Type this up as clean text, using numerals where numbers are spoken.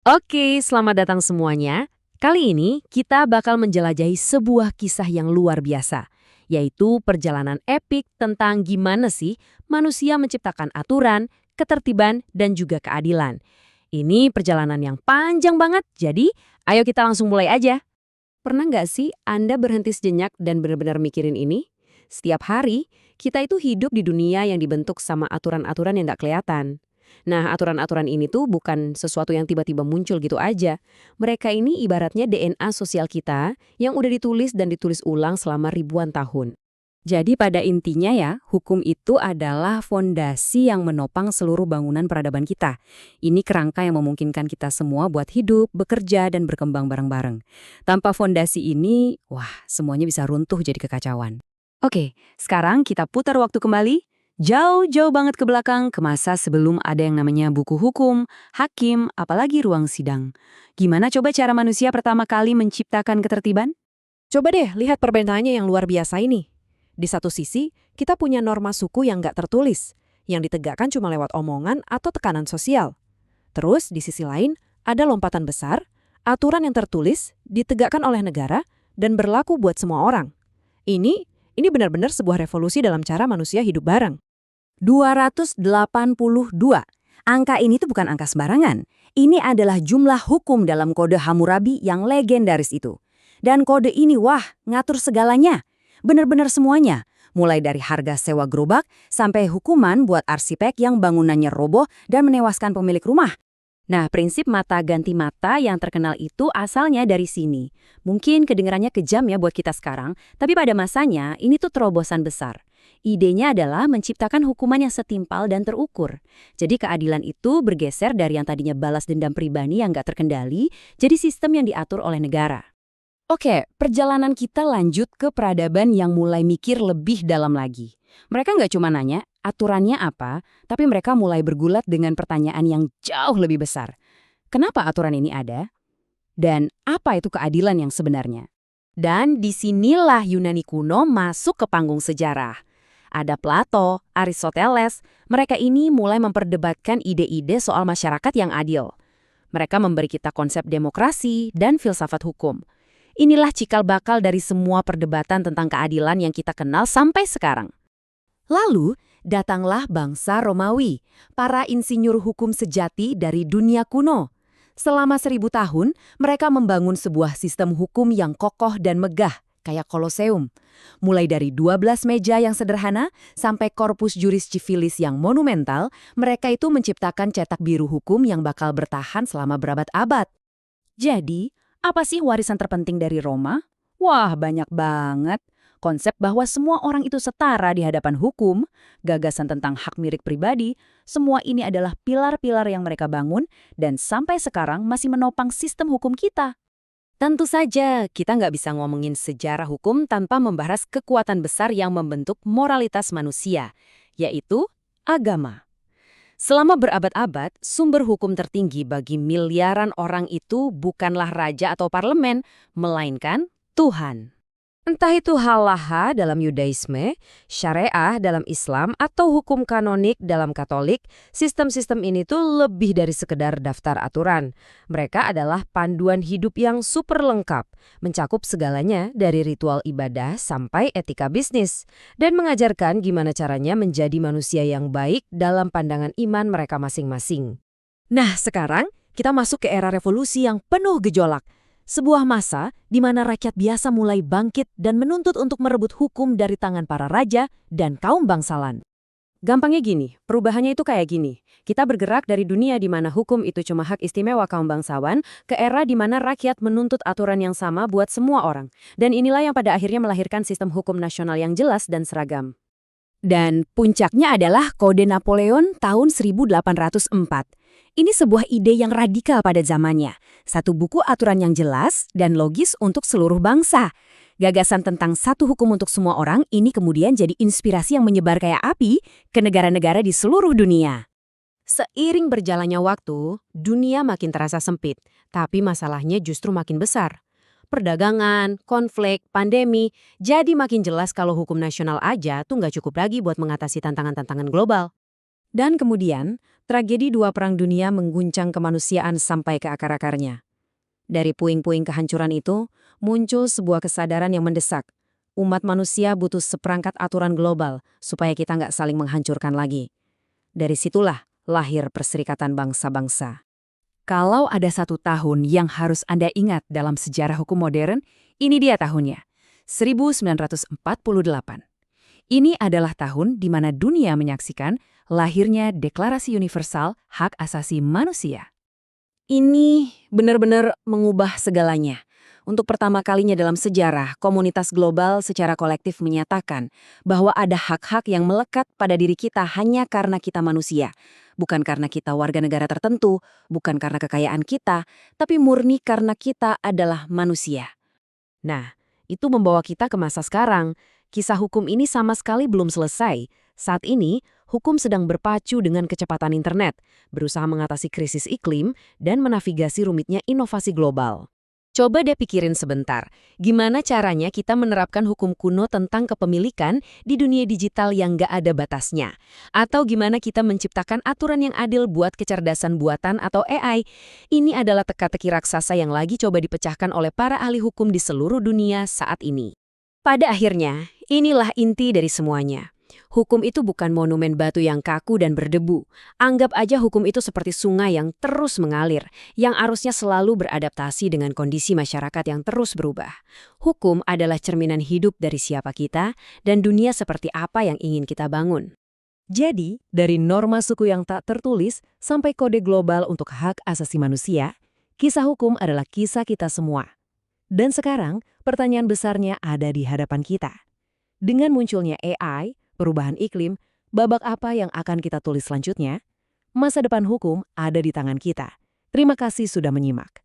Oke, selamat datang semuanya. Kali ini kita bakal menjelajahi sebuah kisah yang luar biasa, yaitu perjalanan epik tentang gimana sih manusia menciptakan aturan, ketertiban, dan juga keadilan. Ini perjalanan yang panjang banget, jadi ayo kita langsung mulai aja. Pernah nggak sih Anda berhenti sejenak dan benar-benar mikirin ini? Setiap hari, kita itu hidup di dunia yang dibentuk sama aturan-aturan yang nggak kelihatan. Nah, aturan-aturan ini tuh bukan sesuatu yang tiba-tiba muncul gitu aja. Mereka ini ibaratnya DNA sosial kita yang udah ditulis dan ditulis ulang selama ribuan tahun. Jadi pada intinya ya, hukum itu adalah fondasi yang menopang seluruh bangunan peradaban kita. Ini kerangka yang memungkinkan kita semua buat hidup, bekerja, dan berkembang bareng-bareng. Tanpa fondasi ini, wah, semuanya bisa runtuh jadi kekacauan. Oke, sekarang kita putar waktu kembali, jauh-jauh banget ke belakang ke masa sebelum ada yang namanya buku hukum, hakim, apalagi ruang sidang. Gimana coba cara manusia pertama kali menciptakan ketertiban? Coba deh lihat perbedaannya yang luar biasa ini. Di satu sisi, kita punya norma suku yang nggak tertulis, yang ditegakkan cuma lewat omongan atau tekanan sosial. Terus, di sisi lain, ada lompatan besar, aturan yang tertulis, ditegakkan oleh negara, dan berlaku buat semua orang. Ini, ini benar-benar sebuah revolusi dalam cara manusia hidup bareng. 282. Angka ini tuh bukan angka sembarangan. Ini adalah jumlah hukum dalam kode Hammurabi yang legendaris itu. Dan kode ini, wah, ngatur segalanya. Benar-benar semuanya. Mulai dari harga sewa gerobak sampai hukuman buat arsitek yang bangunannya roboh dan menewaskan pemilik rumah. Nah, prinsip mata ganti mata yang terkenal itu asalnya dari sini. Mungkin kedengarannya kejam ya buat kita sekarang, tapi pada masanya ini tuh terobosan besar. Idenya adalah menciptakan hukuman yang setimpal dan terukur. Jadi keadilan itu bergeser dari yang tadinya balas dendam pribadi yang nggak terkendali, jadi sistem yang diatur oleh negara. Oke, perjalanan kita lanjut ke peradaban yang mulai mikir lebih dalam lagi. Mereka nggak cuma nanya, aturannya apa, tapi mereka mulai bergulat dengan pertanyaan yang jauh lebih besar. Kenapa aturan ini ada? Dan apa itu keadilan yang sebenarnya? Dan disinilah Yunani kuno masuk ke panggung sejarah. Ada Plato, Aristoteles, mereka ini mulai memperdebatkan ide-ide soal masyarakat yang adil. Mereka memberi kita konsep demokrasi dan filsafat hukum. Inilah cikal bakal dari semua perdebatan tentang keadilan yang kita kenal sampai sekarang. Lalu, datanglah bangsa Romawi, para insinyur hukum sejati dari dunia kuno. Selama 1000 tahun, mereka membangun sebuah sistem hukum yang kokoh dan megah, kayak Koloseum. Mulai dari 12 meja yang sederhana sampai Corpus Juris Civilis yang monumental, mereka itu menciptakan cetak biru hukum yang bakal bertahan selama berabad-abad. Jadi, apa sih warisan terpenting dari Roma? Wah, banyak banget. Konsep bahwa semua orang itu setara di hadapan hukum, gagasan tentang hak milik pribadi, semua ini adalah pilar-pilar yang mereka bangun dan sampai sekarang masih menopang sistem hukum kita. Tentu saja, kita nggak bisa ngomongin sejarah hukum tanpa membahas kekuatan besar yang membentuk moralitas manusia, yaitu agama. Selama berabad-abad, sumber hukum tertinggi bagi miliaran orang itu bukanlah raja atau parlemen, melainkan Tuhan. Entah itu halaha dalam Yudaisme, syariah dalam Islam, atau hukum kanonik dalam Katolik, sistem-sistem ini tuh lebih dari sekedar daftar aturan. Mereka adalah panduan hidup yang super lengkap, mencakup segalanya dari ritual ibadah sampai etika bisnis, dan mengajarkan gimana caranya menjadi manusia yang baik dalam pandangan iman mereka masing-masing. Nah, sekarang kita masuk ke era revolusi yang penuh gejolak. Sebuah masa di mana rakyat biasa mulai bangkit dan menuntut untuk merebut hukum dari tangan para raja dan kaum bangsawan. Gampangnya gini, perubahannya itu kayak gini. Kita bergerak dari dunia di mana hukum itu cuma hak istimewa kaum bangsawan ke era di mana rakyat menuntut aturan yang sama buat semua orang. Dan inilah yang pada akhirnya melahirkan sistem hukum nasional yang jelas dan seragam. Dan puncaknya adalah Kode Napoleon tahun 1804. Ini sebuah ide yang radikal pada zamannya. Satu buku aturan yang jelas dan logis untuk seluruh bangsa. Gagasan tentang satu hukum untuk semua orang ini kemudian jadi inspirasi yang menyebar kayak api ke negara-negara di seluruh dunia. Seiring berjalannya waktu, dunia makin terasa sempit, tapi masalahnya justru makin besar. Perdagangan, konflik, pandemi, jadi makin jelas kalau hukum nasional aja tuh nggak cukup lagi buat mengatasi tantangan-tantangan global. Dan kemudian, Tragedi dua perang dunia mengguncang kemanusiaan sampai ke akar-akarnya. Dari puing-puing kehancuran itu, muncul sebuah kesadaran yang mendesak. Umat manusia butuh seperangkat aturan global supaya kita nggak saling menghancurkan lagi. Dari situlah lahir Perserikatan Bangsa-Bangsa. Kalau ada satu tahun yang harus Anda ingat dalam sejarah hukum modern, ini dia tahunnya, 1948. Ini adalah tahun di mana dunia menyaksikan lahirnya Deklarasi Universal Hak Asasi Manusia. Ini benar-benar mengubah segalanya. Untuk pertama kalinya dalam sejarah, komunitas global secara kolektif menyatakan bahwa ada hak-hak yang melekat pada diri kita hanya karena kita manusia. Bukan karena kita warga negara tertentu, bukan karena kekayaan kita, tapi murni karena kita adalah manusia. Nah, itu membawa kita ke masa sekarang. Kisah hukum ini sama sekali belum selesai. Saat ini, hukum sedang berpacu dengan kecepatan internet, berusaha mengatasi krisis iklim dan menavigasi rumitnya inovasi global. Coba deh pikirin sebentar, gimana caranya kita menerapkan hukum kuno tentang kepemilikan di dunia digital yang nggak ada batasnya? Atau gimana kita menciptakan aturan yang adil buat kecerdasan buatan atau AI? Ini adalah teka-teki raksasa yang lagi coba dipecahkan oleh para ahli hukum di seluruh dunia saat ini. Pada akhirnya, inilah inti dari semuanya. Hukum itu bukan monumen batu yang kaku dan berdebu. Anggap aja hukum itu seperti sungai yang terus mengalir, yang arusnya selalu beradaptasi dengan kondisi masyarakat yang terus berubah. Hukum adalah cerminan hidup dari siapa kita dan dunia seperti apa yang ingin kita bangun. Jadi, dari norma suku yang tak tertulis sampai kode global untuk hak asasi manusia, kisah hukum adalah kisah kita semua. Dan sekarang, pertanyaan besarnya ada di hadapan kita. Dengan munculnya AI, perubahan iklim, babak apa yang akan kita tulis selanjutnya? Masa depan hukum ada di tangan kita. Terima kasih sudah menyimak.